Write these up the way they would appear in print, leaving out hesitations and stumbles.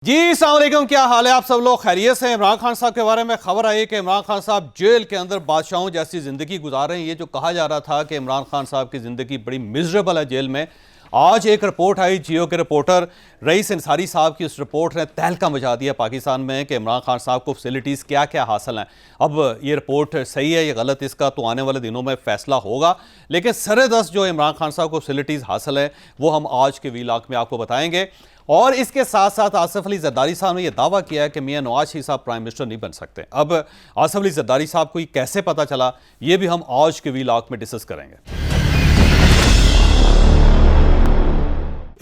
जी अस्सलाम वालेकुम, क्या हाल है? आप सब लोग खैरियत से? इमरान खान साहब के बारे में खबर आई कि इमरान खान साहब जेल के अंदर बादशाहों जैसी ज़िंदगी गुजार रहे हैं। ये जो कहा जा रहा था कि इमरान खान साहब की ज़िंदगी बड़ी मिजरेबल है जेल में, आज एक रिपोर्ट आई जियो के रिपोर्टर रईस अंसारी साहब की। उस रिपोर्ट ने तहलका मचा दिया पाकिस्तान में कि इमरान खान साहब को फैसिलिटीज़ क्या क्या हासिल हैं। अब ये रिपोर्ट सही है या गलत, इसका तो आने वाले दिनों में फैसला होगा, लेकिन सरेदस्त जो इमरान खान साहब को फैसिलिटीज़ हासिल है वो हम आज के वीलॉग में आपको बताएंगे। और इसके साथ साथ आसिफ अली जरदारी साहब ने यह दावा किया है कि मियां नवाज शरीफ साहब प्राइम मिनिस्टर नहीं बन सकते। अब आसिफ अली जरदारी साहब को ये कैसे पता चला, ये भी हम आज के वीलॉग में डिस्कस करेंगे।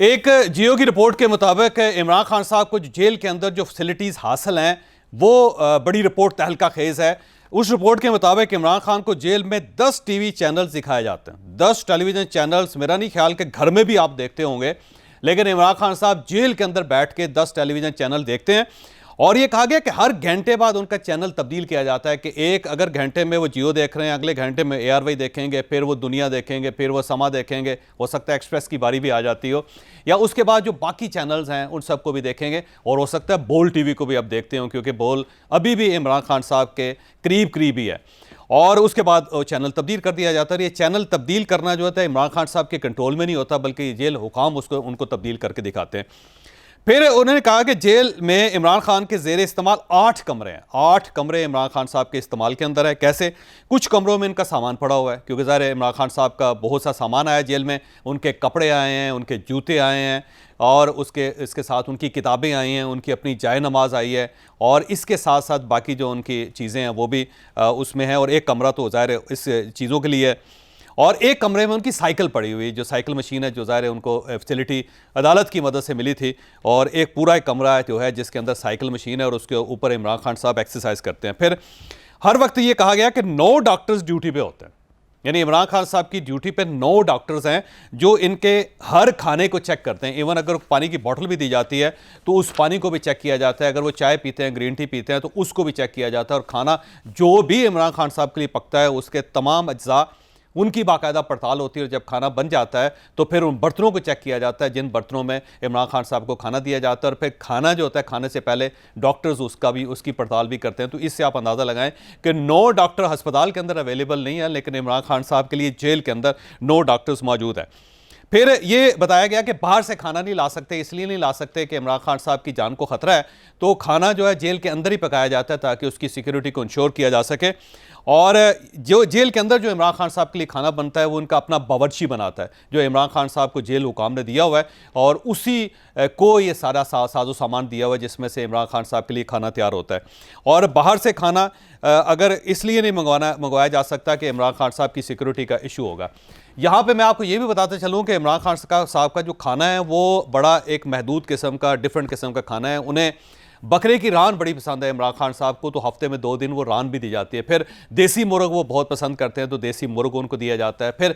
एक जियो की रिपोर्ट के मुताबिक इमरान खान साहब को जेल के अंदर जो फैसिलिटीज हासिल हैं वो बड़ी रिपोर्ट तहलका खेज है। उस रिपोर्ट के मुताबिक इमरान खान को जेल में 10 टीवी चैनल्स दिखाए जाते हैं, 10 टेलीविजन चैनल्स। मेरा नहीं ख्याल कि घर में भी आप देखते होंगे, लेकिन इमरान खान साहब जेल के अंदर बैठ के 10 टेलीविजन चैनल देखते हैं। और ये कहा गया कि हर घंटे बाद उनका चैनल तब्दील किया जाता है कि एक अगर घंटे में वो जियो देख रहे हैं, अगले घंटे में ARY देखेंगे, फिर वो दुनिया देखेंगे, फिर वो समा देखेंगे, हो सकता है एक्सप्रेस की बारी भी आ जाती हो, या उसके बाद जो बाकी चैनल्स हैं उन सबको भी देखेंगे। और हो सकता है बोल TV को भी अब देखते हो, क्योंकि बोल अभी भी इमरान खान साहब के करीब करीब ही है। और उसके बाद चैनल तब्दील कर दिया जाता है। ये चैनल तब्दील करना जो होता है इमरान खान साहब के कंट्रोल में नहीं होता, बल्कि जेल हुकाम उनको तब्दील करके दिखाते हैं। फिर उन्होंने कहा कि जेल में इमरान खान के ज़ेर इस्तेमाल 8 कमरे हैं। 8 कमरे इमरान खान साहब के इस्तेमाल के अंदर है। कैसे? कुछ कमरों में इनका सामान पड़ा हुआ है, क्योंकि ज़ाहिर है इमरान खान साहब का बहुत सा सामान आया जेल में। उनके कपड़े आए हैं, उनके जूते आए हैं, और इसके साथ उनकी किताबें आई हैं, उनकी अपनी जाए नमाज आई है, और इसके साथ साथ बाकी जो उनकी चीज़ें हैं वो भी उसमें हैं। और एक कमरा तो ज़ाहिर है इस चीज़ों के लिए है, और एक कमरे में उनकी साइकिल पड़ी हुई, जो साइकिल मशीन है, जो ज़ाहिर है उनको फैसिलिटी अदालत की मदद से मिली थी। और एक पूरा एक कमरा है जो है जिसके अंदर साइकिल मशीन है, और उसके ऊपर इमरान खान साहब एक्सरसाइज करते हैं। फिर हर वक्त ये कहा गया कि 9 डॉक्टर्स ड्यूटी पे होते हैं, यानी इमरान खान साहब की ड्यूटी पे 9 डॉक्टर्स हैं जो इनके हर खाने को चेक करते हैं। इवन अगर पानी की बोतल भी दी जाती है तो उस पानी को भी चेक किया जाता है। अगर वो चाय पीते हैं, ग्रीन टी पीते हैं, तो उसको भी चेक किया जाता है। और खाना जो भी इमरान खान साहब के लिए पकता है उसके तमाम अज्जा उनकी बाकायदा पड़ताल होती है। और जब खाना बन जाता है तो फिर उन बर्तनों को चेक किया जाता है जिन बर्तनों में इमरान खान साहब को खाना दिया जाता है। और फिर खाना जो होता है, खाने से पहले डॉक्टर्स उसकी पड़ताल भी करते हैं। तो इससे आप अंदाज़ा लगाएं कि 9 डॉक्टर अस्पताल के अंदर अवेलेबल नहीं है, लेकिन इमरान खान साहब के लिए जेल के अंदर 9 डॉक्टर्स मौजूद हैं। फिर ये बताया गया कि बाहर से खाना नहीं ला सकते, इसलिए नहीं ला सकते कि इमरान खान साहब की जान को खतरा है, तो खाना जो है जेल के अंदर ही पकाया जाता है ताकि उसकी सिक्योरिटी को इंश्योर किया जा सके। और जो जेल के अंदर जो इमरान खान साहब के लिए खाना बनता है वो उनका अपना बावर्ची बनाता है, जो इमरान खान साहब को जेल हुकाम ने दिया हुआ है, और उसी को ये सारा साजो सामान दिया हुआ है जिसमें से इमरान खान साहब के लिए खाना तैयार होता है। और बाहर से खाना अगर इसलिए नहीं मंगवाया जा सकता कि इमरान खान साहब की सिक्योरिटी का इशू होगा। यहाँ पे मैं आपको ये भी बताते चलूँ कि इमरान खान साहब का जो खाना है वो बड़ा एक महदूद किस्म का, डिफरेंट किस्म का खाना है। उन्हें बकरे की रान बड़ी पसंद है इमरान खान साहब को, तो हफ्ते में 2 दिन वो रान भी दी जाती है। फिर देसी मुर्ग वो बहुत पसंद करते हैं, तो देसी मुर्ग उनको दिया जाता है। फिर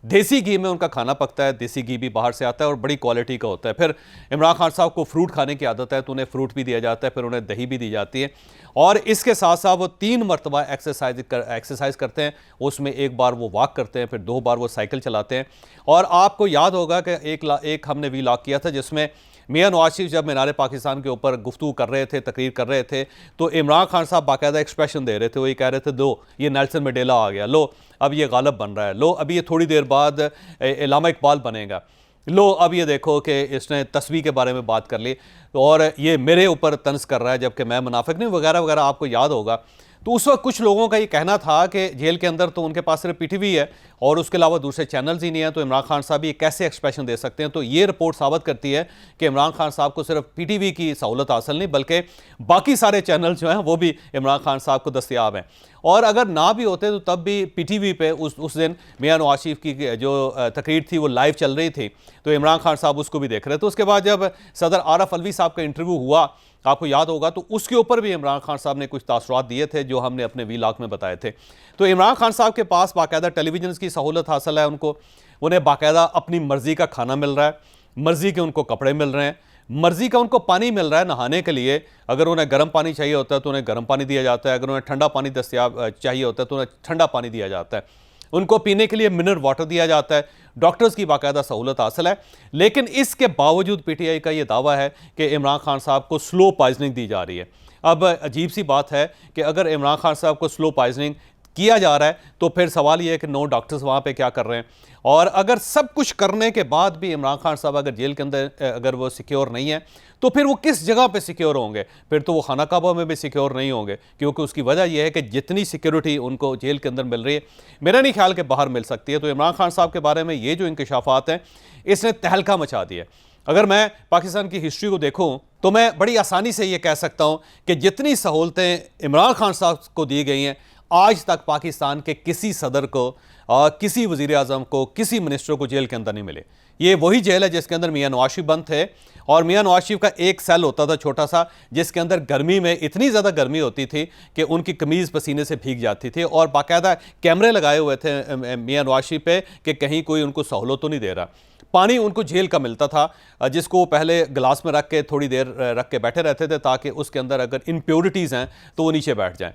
देसी घी में उनका खाना पकता है, देसी घी भी बाहर से आता है और बड़ी क्वालिटी का होता है। फिर इमरान खान साहब को फ्रूट खाने की आदत है, तो उन्हें फ्रूट भी दिया जाता है, फिर उन्हें दही भी दी जाती है। और इसके साथ साथ वो 3 मरतबा एक्सरसाइज करते हैं। उसमें एक बार वो वॉक करते हैं, फिर 2 बार वो साइकिल चलाते हैं। और आपको याद होगा कि एक हमने वीलॉग किया था जिसमें मियां नवाज शरीफ जब मीनार पाकिस्तान के ऊपर गुफ्तगू कर रहे थे, तकरीर कर रहे थे, तो इमरान खान साहब बाकायदा एक्सप्रेशन दे रहे थे। वो ये कह रहे थे, दो ये नेल्सन मंडेला आ गया, लो अब ये गालिब बन रहा है, लो अभी ये थोड़ी देर बाद इल्लामा इकबाल बनेगा, लो अब ये देखो कि इसने तस्वीर के बारे में बात कर ली, और ये मेरे ऊपर तंज कर रहा है जबकि मैं मुनाफिक नहीं, वगैरह वगैरह। आपको याद होगा। तो उस वक्त कुछ लोगों का ये कहना था कि जेल के अंदर तो उनके पास सिर्फ PTV है और उसके अलावा दूसरे चैनल्स ही नहीं है, तो इमरान खान साहब ये कैसे एक्सप्रेशन दे सकते हैं। तो ये रिपोर्ट साबित करती है कि इमरान खान साहब को सिर्फ PTV की सहूलत हासिल नहीं, बल्कि बाकी सारे चैनल जो हैं वो भी इमरान खान साहब को दस्तयाब हैं। और अगर ना भी होते तो तब भी PTV पे उस दिन मियां नवाज शरीफ की जो तकरीर थी वो लाइव चल रही थी, तो इमरान खान साहब उसको भी देख रहे थे। तो उसके बाद जब सदर आरफ अलवी साहब का इंटरव्यू हुआ, आपको याद होगा, तो उसके ऊपर भी इमरान खान साहब ने कुछ तासुरात दिए थे जो हमने अपने वीलॉग में बताए थे। तो इमरान खान साहब के पास बाकायदा टेलीविजन की सहूलत हासिल है, उन्हें बाकायदा अपनी मर्जी का खाना मिल रहा है, मर्जी के उनको कपड़े मिल रहे हैं, मर्जी का उनको पानी मिल रहा है नहाने के लिए। अगर उन्हें गर्म पानी चाहिए होता है तो उन्हें गर्म पानी दिया जाता है, अगर उन्हें ठंडा पानी दस्तयाब चाहिए होता है तो उन्हें ठंडा पानी दिया जाता है। उनको पीने के लिए मिनरल वाटर दिया जाता है, डॉक्टर्स की बाकायदा सहूलत हासिल है। लेकिन इसके बावजूद पीटीआई का यह दावा है कि इमरान खान साहब को स्लो पॉइजनिंग दी जा रही है। अब अजीब सी बात है कि अगर इमरान खान साहब को स्लो पॉइजनिंग किया जा रहा है तो फिर सवाल यह है कि 9 डॉक्टर्स वहाँ पे क्या कर रहे हैं। और अगर सब कुछ करने के बाद भी इमरान खान साहब अगर जेल के अंदर अगर वो सिक्योर नहीं है तो फिर वो किस जगह पे सिक्योर होंगे? फिर तो वो खाना काबा में भी सिक्योर नहीं होंगे, क्योंकि उसकी वजह यह है कि जितनी सिक्योरिटी उनको जेल के अंदर मिल रही है, मेरा नहीं ख्याल कि बाहर मिल सकती है। तो इमरान खान साहब के बारे में ये जो इंकशाफात हैं, इसने तहलका मचा दिया। अगर मैं पाकिस्तान की हिस्ट्री को देखूं तो मैं बड़ी आसानी से ये कह सकता हूं कि जितनी सहूलतें इमरान खान साहब को दी गई हैं, आज तक पाकिस्तान के किसी सदर को, किसी वज़ीर आज़म को, किसी मिनिस्टर को जेल के अंदर नहीं मिले। ये वही जेल है जिसके अंदर मियां नवाज शरीफ बंद थे, और मियां नवाज शरीफ का एक सेल होता था छोटा सा, जिसके अंदर गर्मी में इतनी ज़्यादा गर्मी होती थी कि उनकी कमीज़ पसीने से भीग जाती थी, और बाकायदा कैमरे लगाए हुए थे मियां नवाज शरीफ पे कि कहीं कोई उनको सहूलत तो नहीं दे रहा। पानी उनको जेल का मिलता था, जिसको वो पहले गिलास में रख के थोड़ी देर रख के बैठे रहते थे ताकि उसके अंदर अगर इम्प्योरिटीज़ हैं तो वो नीचे बैठ जाएं।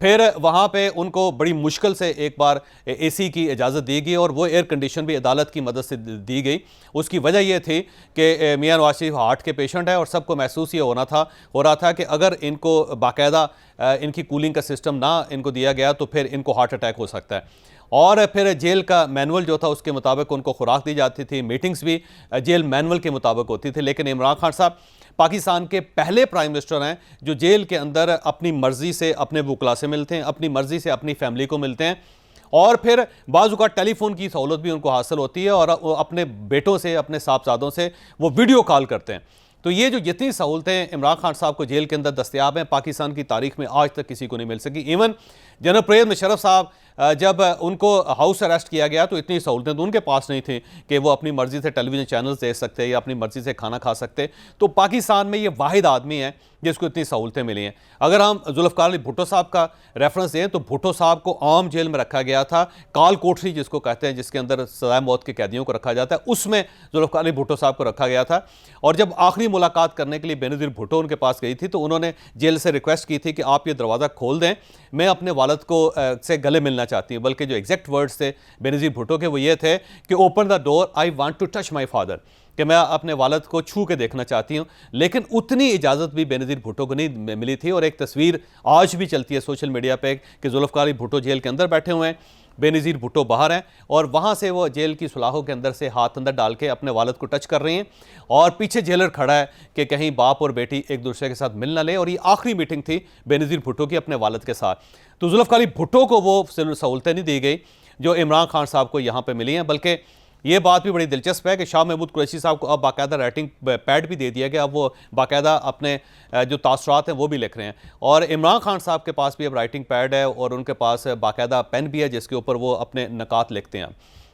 फिर वहाँ पे उनको बड़ी मुश्किल से एक बार एसी की इजाज़त दी गई, और वो एयर कंडीशन भी अदालत की मदद से दी गई। उसकी वजह ये थी कि मियां नवाज शरीफ हार्ट के पेशेंट है, और सबको महसूस ये हो रहा था कि अगर इनको बाकायदा इनकी कूलिंग का सिस्टम ना इनको दिया गया तो फिर इनको हार्ट अटैक हो सकता है। और फिर जेल का मैनुअल जो था उसके मुताबिक उनको खुराक दी जाती थी, मीटिंग्स भी जेल मैनुअल के मुताबिक होती थी। लेकिन इमरान खान साहब पाकिस्तान के पहले प्राइम मिनिस्टर हैं जो जेल के अंदर अपनी मर्जी से अपने वकला से मिलते हैं, अपनी मर्जी से अपनी फैमिली को मिलते हैं, और फिर बाज़ औक़ात टेलीफोन की सहूलत भी उनको हासिल होती है, और अपने बेटों से, अपने साहबजादों से वो वीडियो कॉल करते हैं। तो ये जो जितनी सहूलतें इमरान खान साहब को जेल के अंदर दस्तयाब हैं, पाकिस्तान की तारीख में आज तक किसी को नहीं मिल सकी। इवन जनरल परवेज़ मुशर्रफ साहब जब उनको हाउस अरेस्ट किया गया तो इतनी सहूलतें तो उनके पास नहीं थी कि वो अपनी मर्ज़ी से टेलीविज़न चैनल्स देख सकते या अपनी मर्ज़ी से खाना खा सकते। तो पाकिस्तान में ये वाहिद आदमी है जिसको इतनी सहूलतें मिली हैं। अगर हम जुल्फ़िकार अली भुट्टो साहब का रेफरेंस दें तो भुट्टो साहब को आम जेल में रखा गया था, काल कोठरी जिसको कहते हैं, जिसके अंदर सज़ाए मौत के कैदियों को रखा जाता है, उसमें जुल्फ़िकार अली भुट्टो साहब को रखा गया था। और जब आखिरी मुलाकात करने के लिए बेनज़ीर भुट्टो उनके पास गई थी तो उन्होंने जेल से रिक्वेस्ट की थी कि आप ये दरवाज़ा खोल दें, मैं अपने वालिद को से गले मिलना चाहती हूँ। बल्कि जो एग्जैक्ट वर्ड्स थे बेनज़ीर भुट्टो के वो ये थे कि open the door, I want to touch my father, कि मैं अपने वालिद को छू के देखना चाहती हूँ। लेकिन उतनी इजाज़त भी बेनज़ीर भुट्टो को नहीं मिली थी। और एक तस्वीर आज भी चलती है सोशल मीडिया पे कि जुल्फ़िकार अली भुट्टो जेल के अंदर बैठे हुए हैं, बेनज़ीर भुट्टो बाहर हैं, और वहाँ से वो जेल की सुलाहों के अंदर से हाथ अंदर डाल के अपने वालिद को टच कर रही हैं, और पीछे जेलर खड़ा है कि कहीं बाप और बेटी एक दूसरे के साथ मिल ना ले। और ये आखिरी मीटिंग थी बेनज़ीर भुट्टो की अपने वालिद के साथ। तो जुल्फ़िकार अली भुट्टो को वो सहूलतें नहीं दी गई जो इमरान खान साहब को यहाँ पर मिली हैं। बल्कि ये बात भी बड़ी दिलचस्प है कि शाह महमूद कुरैशी साहब को अब बाकायदा राइटिंग पैड भी दे दिया गया, अब वो बाकायदा अपने जो तासुरात हैं वो भी लिख रहे हैं। और इमरान खान साहब के पास भी अब राइटिंग पैड है, और उनके पास बाकायदा पेन भी है जिसके ऊपर वो अपने नकात लिखते हैं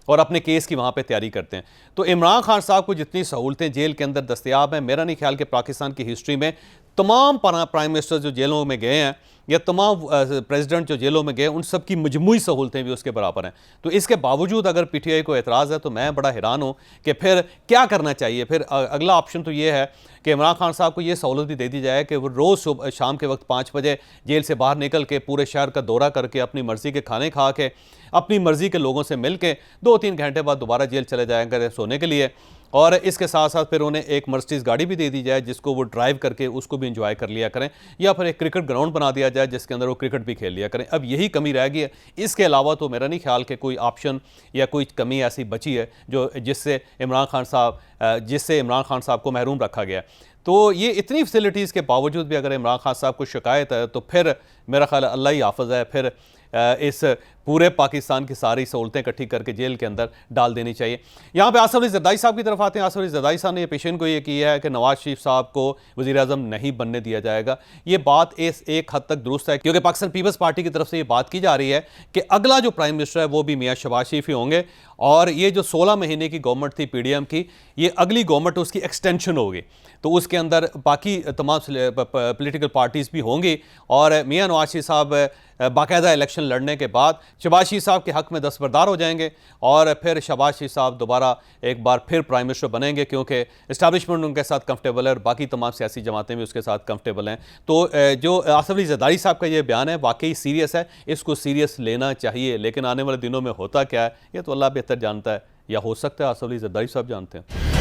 और अपने केस की वहाँ पे तैयारी करते हैं। तो इमरान खान साहब को जितनी सहूलतें जेल के अंदर दस्तयाब हैं, मेरा नहीं ख्याल कि पाकिस्तान की हिस्ट्री में तमाम प्राइम मिनिस्टर जो जेलों में गए हैं या तमाम प्रेसिडेंट जो जेलों में गए, उन सब की मजमूई सहूलतें भी उसके बराबर हैं। तो इसके बावजूद अगर पीटीआई को एतराज़ है तो मैं बड़ा हैरान हूँ कि फिर क्या करना चाहिए। फिर अगला ऑप्शन तो ये है कि इमरान खान साहब को ये सहूलत भी दे दी जाए कि वो रोज़ सुबह शाम के वक्त 5 बजे जेल से बाहर निकल के पूरे शहर का दौरा करके अपनी मर्ज़ी के खाने खा के अपनी मर्ज़ी के लोगों से मिल के 2-3 घंटे बाद दोबारा जेल चले जाया करें सोने के लिए। और इसके साथ साथ फिर उन्हें एक मर्सिडीज़ गाड़ी भी दे दी जाए जिसको वो ड्राइव करके उसको भी इंजॉय कर लिया करें, या फिर एक क्रिकेट ग्राउंड बना दिया जाए जिसके अंदर वो क्रिकेट भी खेल लिया करें। अब यही कमी रह गई है। इसके अलावा तो मेरा नहीं ख्याल कि कोई ऑप्शन या कोई कमी ऐसी बची है जो जिससे इमरान खान साहब को महरूम रखा गया। तो ये इतनी फैसिलिटीज़ के बावजूद भी अगर इमरान खान साहब को शिकायत है तो फिर मेरा ख्याल अल्लाह ही हाफ़िज़ है, फिर इस पूरे पाकिस्तान की सारी सहूलतें इकट्ठी करके जेल के अंदर डाल देनी चाहिए। यहाँ पे आसिफ अली ज़रदारी साहब की तरफ आते हैं। आसिफ अली ज़रदारी साहब ने पेशन को ये किया है कि नवाज शरीफ साहब को वज़ीर-ए-आज़म नहीं बनने दिया जाएगा। ये बात एक हद तक दुरुस्त है, क्योंकि पाकिस्तान पीपल्स पार्टी की तरफ से ये बात की जा रही है कि अगला जो प्राइम मिनिस्टर है वो भी मियाँ शहबाज शरीफ ही होंगे, और ये जो 16 महीने की गवर्नमेंट थी पीडीएम की, ये अगली गवर्नमेंट उसकी एक्सटेंशन होगी। तो उसके अंदर बाकी तमाम पॉलिटिकल पार्टीज़ भी होंगी, और मियाँ नवाज शरीफ साहब बाकायदा इलेक्शन इलेक्शन लड़ने के बाद शहबाज शरीफ साहब के हक में दस्तबरदार हो जाएंगे और फिर शहबाज शरीफ साहब दोबारा एक बार फिर प्राइम मिनिस्टर बनेंगे, क्योंकि इस्टेब्लिशमेंट उनके साथ कंफर्टेबल है और बाकी तमाम सियासी जमातें भी उसके साथ कंफर्टेबल हैं। तो जो आसिफ अली जरदारी साहब का ये बयान है वाकई सीरियस है, इसको सीरियस लेना चाहिए। लेकिन आने वाले दिनों में होता क्या है ये तो अल्लाह बेहतर जानता है, या हो सकता है आसिफ अली जरदारी साहब जानते हैं।